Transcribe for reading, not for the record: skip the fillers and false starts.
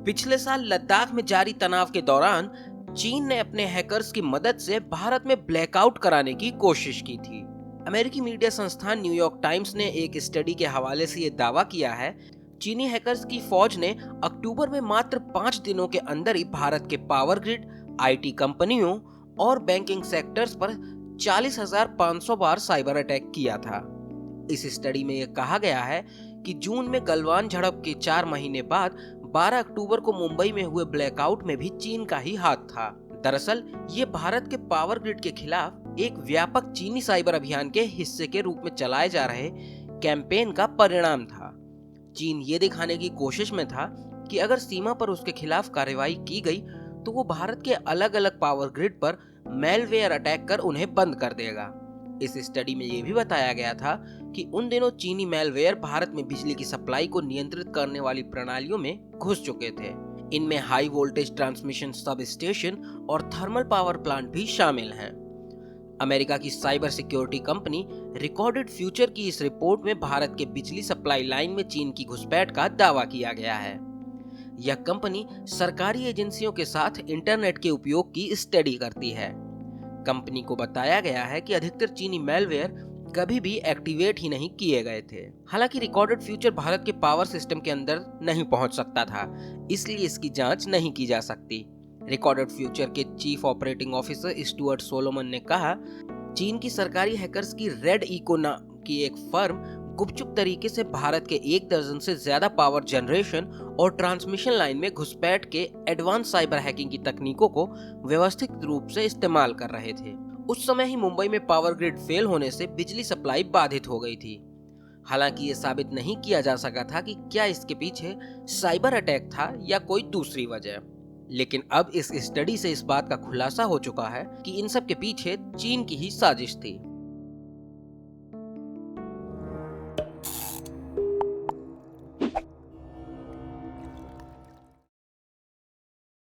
पिछले साल लद्दाख में जारी तनाव के दौरान चीन ने अपने हैकर्स की मदद से भारत में ब्लैकआउट कराने की कोशिश की थी। अमेरिकी मीडिया संस्थान न्यूयॉर्क टाइम्स ने एक स्टडी के हवाले से ये दावा किया है, चीनी हैकर्स की फौज ने अक्टूबर में मात्र 5 दिनों के अंदर ही भारत के पावर ग्रिड, आईटी कंपनियों और बैंकिंग सेक्टर्स पर 40,500 बार साइबर अटैक किया था। इस स्टडी में यह कहा गया है कि जून में गलवान झड़प के 4 महीने बाद 12 अक्टूबर को मुंबई में हुए ब्लैकआउट में भी चीन का ही हाथ था। दरअसल ये भारत के पावर ग्रिड के खिलाफ एक व्यापक चीनी साइबर अभियान के हिस्से के रूप में चलाए जा रहे कैंपेन का परिणाम था। चीन ये दिखाने की कोशिश में था कि अगर सीमा पर उसके खिलाफ कार्रवाई की गई तो वो भारत के अलग अलग पावर ग्रिड पर मेलवेयर अटैक कर उन्हें बंद कर देगा। इस स्टडी में ये भी बताया गया था कि उन दिनों चीनी मेलवेयर भारत में बिजली की सप्लाई को नियंत्रित करने वाली प्रणालियों में घुस चुके थे। इनमें high voltage transmission sub station और थर्मल पावर प्लांट भी शामिल हैं। अमेरिका की cyber security company recorded future की इस रिपोर्ट में भारत के बिजली सप्लाई लाइन में चीन की घुसपैठ का दावा किया गया है। यह कंपनी सरकारी एजेंसियों के साथ इंटरनेट के उपयोग की स्टडी करती है। कंपनी को बताया गया है कि अधिकतर चीनी मेलवेयर कभी भी एक्टिवेट ही नहीं किए गए थे। हालांकि रिकॉर्डेड फ्यूचर भारत के पावर सिस्टम के अंदर नहीं पहुंच सकता था, इसलिए इसकी जांच नहीं की जा सकती। रिकॉर्डेड फ्यूचर के chief operating officer Stuart Solomon ने कहा, चीन की सरकारी हैकर्स की रेड इको नाम की एक फर्म गुपचुप तरीके से भारत के 1 दर्जन से ज्यादा पावर जनरेशन और ट्रांसमिशन लाइन में घुसपैठ के एडवांस साइबर हैकिंग की तकनीकों को व्यवस्थित रूप से इस्तेमाल कर रहे थे। उस समय ही मुंबई में पावर ग्रिड फेल होने से बिजली सप्लाई बाधित हो गई थी। हालांकि ये साबित नहीं किया जा सका था कि क्या इसके पीछे साइबर अटैक था या कोई दूसरी वजह। लेकिन अब इस स्टडी से इस बात का खुलासा हो चुका है कि इन सब के पीछे चीन की ही साजिश थी।